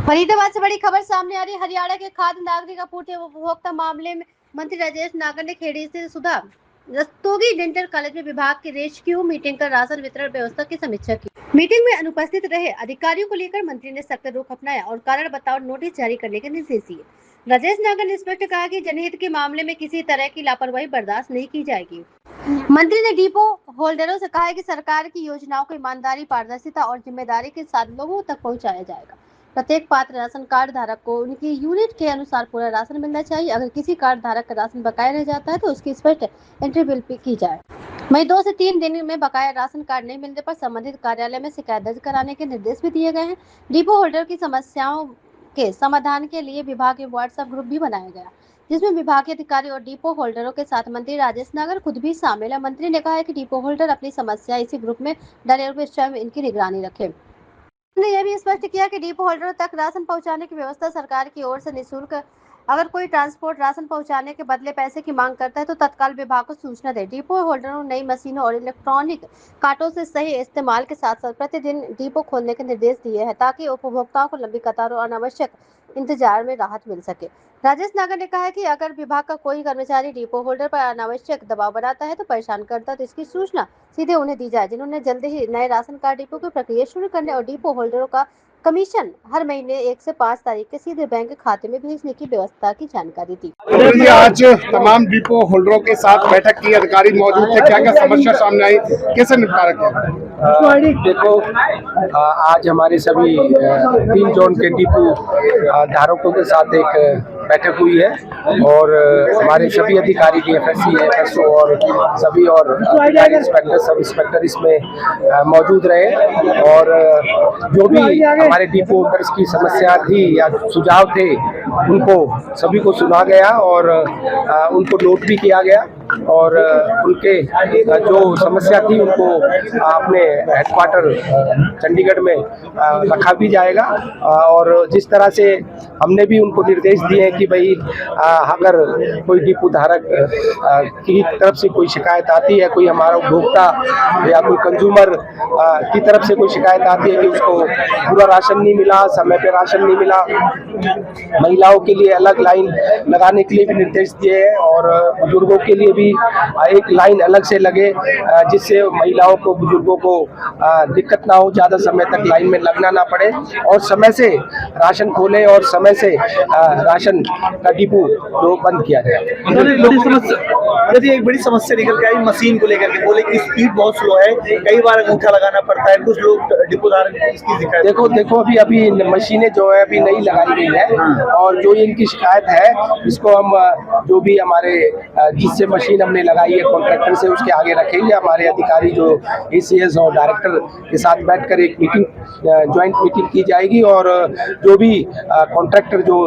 फरीदाबाद से बड़ी खबर सामने आ रही है। हरियाणा के खाद्य नागरिक आपूर्ति एवं उपभोक्ता मामले में मंत्री राजेश नागर ने खेड़ी से सुधा रस्तोगी डेंटल कॉलेज में विभाग की रेस्क्यू मीटिंग कर राशन वितरण व्यवस्था की समीक्षा की। मीटिंग में अनुपस्थित रहे अधिकारियों को लेकर मंत्री ने सख्त रुख अपनाया और कारण बताओ नोटिस जारी करने के निर्देश दिए। राजेश नागर ने स्पष्ट कहा कि जनहित के मामले में किसी तरह की लापरवाही बर्दाश्त नहीं की जाएगी। मंत्री ने डिपो होल्डरों से कहा है कि सरकार की योजनाओं को ईमानदारी, पारदर्शिता और जिम्मेदारी के साथ लोगों तक पहुंचाया जाएगा। प्रत्येक पात्र राशन कार्ड धारक को उनकी यूनिट के अनुसार पूरा राशन मिलना चाहिए। अगर किसी कार्ड धारक का राशन बकाया रह जाता है तो उसकी स्पष्ट एंट्री बिल की जाए। वहीं 2 से 3 दिन में बकाया राशन कार्ड नहीं मिलने पर संबंधित कार्यालय में शिकायत दर्ज कराने के निर्देश भी दिए गए हैं। डिपो होल्डर की समस्याओं के समाधान के लिए विभाग के व्हाट्सएप ग्रुप भी बनाया गया, जिसमें विभागीय अधिकारी और डिपो होल्डरों के साथ मंत्री राजेश नागर खुद भी शामिल है। मंत्री ने कहा है कि डिपो होल्डर अपनी समस्या इसी ग्रुप में डरे हुए स्वयं इनकी निगरानी रखे। उन्होंने यह भी स्पष्ट किया कि डिपो होल्डरों तक राशन पहुंचाने की व्यवस्था सरकार की ओर से निःशुल्क। अगर कोई ट्रांसपोर्ट राशन पहुंचाने के बदले पैसे की मांग करता है तो तत्काल विभाग को सूचना दे। डिपो होल्डरों नई मशीनों और इलेक्ट्रॉनिक कार्डों से सही इस्तेमाल के साथ साथ प्रतिदिन डिपो खोलने के निर्देश दिए हैं ताकि उपभोक्ताओं को लंबी कतारों और अनावश्यक इंतजार में राहत मिल सके। राजेश नागर ने कहा है कि अगर विभाग का कोई कर्मचारी डिपो होल्डर पर अनावश्यक दबाव बनाता है तो परेशान करता है तो इसकी सूचना सीधे उन्हें दी जाए, जिन्होंने जल्द ही नए राशन कार्ड डिपो की प्रक्रिया शुरू करने और डिपो होल्डरों का कमीशन हर महीने 1 से 5 तारीख के सीधे बैंक खाते में भेजने की व्यवस्था की जानकारी दी। आज तमाम डिपो होल्डरों के साथ बैठक की, अधिकारी मौजूद थे, क्या क्या समस्या सामने आई, कैसे निपटारा किया? देखो, आज हमारे सभी 3 जोन के डिपो धारकों के साथ एक बैठक हुई है और हमारे सभी अधिकारी DFSC, FSO और सभी और अधिकारी इंस्पेक्टर, सब इंस्पेक्टर इसमें मौजूद रहे और जो भी हमारे डिपो होल्डर्स की समस्या थी या सुझाव थे उनको सभी को सुना गया और उनको नोट भी किया गया और उनके जो समस्या थी उनको अपने हेडक्वार्टर चंडीगढ़ में रखा भी जाएगा और जिस तरह से हमने भी उनको निर्देश दिए हैं कि भाई अगर कोई डिपो धारक की तरफ से कोई शिकायत आती है, कोई हमारा उपभोक्ता या कोई कंज्यूमर की तरफ से कोई शिकायत आती है कि उसको पूरा राशन नहीं मिला, समय पे राशन नहीं मिला, महिलाओं के लिए अलग लाइन लगाने के लिए भी निर्देश दिए हैं और बुजुर्गों के लिए भी एक लाइन अलग से लगे जिससे महिलाओं को, बुजुर्गों को दिक्कत ना हो, ज़्यादा समय तक लाइन में लगना ना पड़े और समय से राशन खोले और समय से राशन का डिपो तो बंद किया जाए। यदि एक बड़ी समस्या निकल के आई मशीन को लेकर के, बोले कि स्पीड बहुत स्लो है, कई बार अंगूठा लगाना पड़ता है, कुछ लोग डिपो धारक इसकी शिकायत। देखो अभी मशीनें जो है अभी नहीं लगाई गई है और जो इनकी शिकायत है इसको हम जो भी हमारे जिससे मशीन हमने लगाई है कॉन्ट्रैक्टर से उसके आगे रखेंगे। हमारे अधिकारी जो ACS और डायरेक्टर के साथ बैठकर एक मीटिंग, ज्वाइंट मीटिंग की जाएगी और जो भी कॉन्ट्रैक्टर जो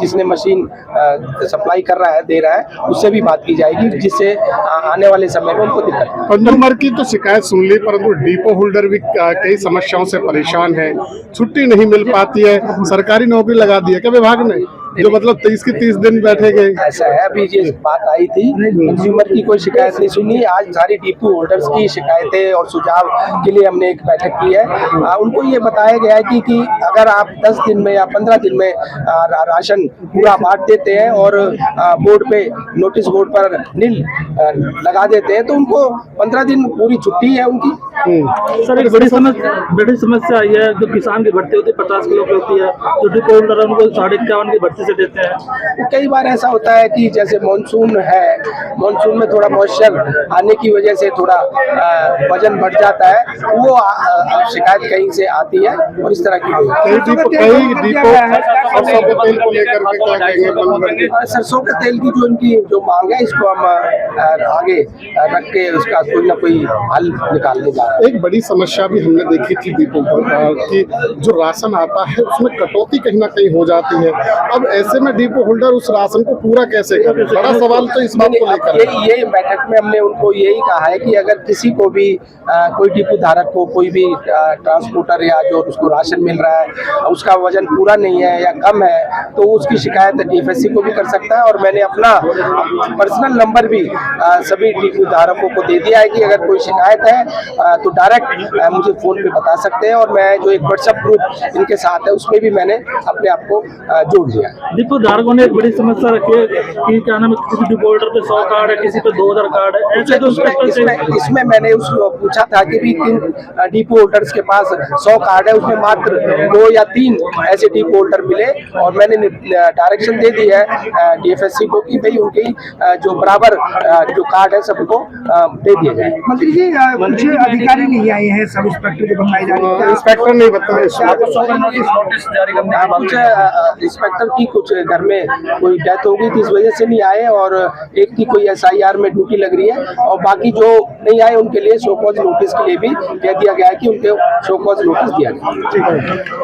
जिसने मशीन सप्लाई कर रहा है, दे रहा है, उससे भी बात की जाएगी जिससे आने वाले समय में उनको दिक्कत। कंज्यूमर की तो शिकायत सुन ली, परंतु डिपो होल्डर भी कई समस्याओं से परेशान है, छुट्टी नहीं मिल पाती है, सरकारी नौकरी लगा दी है क्या विभाग ने, जो मतलब 30 के 30 दिन बैठेंगे? ऐसा है, अभी ये बात आई थी, कंज्यूमर की कोई शिकायत नहीं सुनी। आज सारी डिपो होल्डर्स की शिकायतें और सुझाव के लिए हमने एक बैठक की है। उनको ये बताया गया है कि अगर आप 10 दिन में या 15 दिन में राशन पूरा बांट देते हैं और बोर्ड पे, नोटिस बोर्ड पर नील लगा देते हैं तो उनको 15 दिन पूरी छुट्टी है उनकी। सर, एक बड़ी समस्या आई है, जो किसान की भर्ती होती है 50 किलो की होती है, जो डिपो होल्डर है उनको 51.5 की भर्ती से देते हैं। कई बार ऐसा होता है कि जैसे मानसून है, मानसून में थोड़ा मॉइस्चर आने की वजह से थोड़ा वजन बढ़ जाता है, वो शिकायत कहीं से आती है और इस तरह की सरसों के तेल की जो इनकी जो मांग है इसको हम आगे रख के उसका कोई ना कोई हल निकालने जा रहे हैं। एक बड़ी समस्या भी हमने देखी थी डिपो पर कि जो राशन आता है उसमें कटौती कहीं ना कहीं हो जाती है। अब ऐसे में डिपो होल्डर उस राशन को पूरा कैसे करें? बड़ा सवाल तो इस बात को लेकर है। ये बैठक में हमने उनको यही कहा है कि अगर किसी को भी कोई डिपो धारक को कोई भी ट्रांसपोर्टर या जो उसको राशन मिल रहा है उसका वजन पूरा नहीं है या कम है तो उसकी शिकायत डीएफएससी को भी कर सकता है। और मैंने अपना पर्सनल नंबर भी सभी डिपो धारकों को दे दिया है कि अगर कोई शिकायत है तो डायरेक्ट मुझे फोन पे बता सकते हैं। और मैं जो एक व्हाट्सएप ग्रुप इनके साथ है उसमें भी मैंने अपने आप को जोड़ दिया है। डिपो धारकों ने एक बड़ी समस्या रखी है कि क्या नाम है, किसी डिपो होल्डर पे 100 कार्ड है, किसी पे 2000 कार्ड है, ऐसे तो इसमें मैंने उसको पूछा था कि भी किन डिपो होल्डर्स के पास 100 कार्ड है, उसमें मात्र 2 या 3 ऐसे डिपो होल्डर मिले। और मैंने डायरेक्शन दे दी है डीएफएससी को कि भाई उनकी जो बराबर जो कार्ड है सबको दे दिए जाए। मंत्री जी कुछ अधिकारी नहीं आए हैं, सब इंस्पेक्टर को बताई जा रही है। इंस्पेक्टर नहीं बताया नोटिस जारी करने की बात कुछ इंस्पेक्टर की कुछ घर में कोई डेथ हो गई थी इस वजह से नहीं आए और एक की कोई SIR में ड्यूटी लग रही है और बाकी जो नहीं आए उनके लिए शो कॉज नोटिस के लिए भी कह दिया गया है कि उनके शो कॉज नोटिस दिया जाए।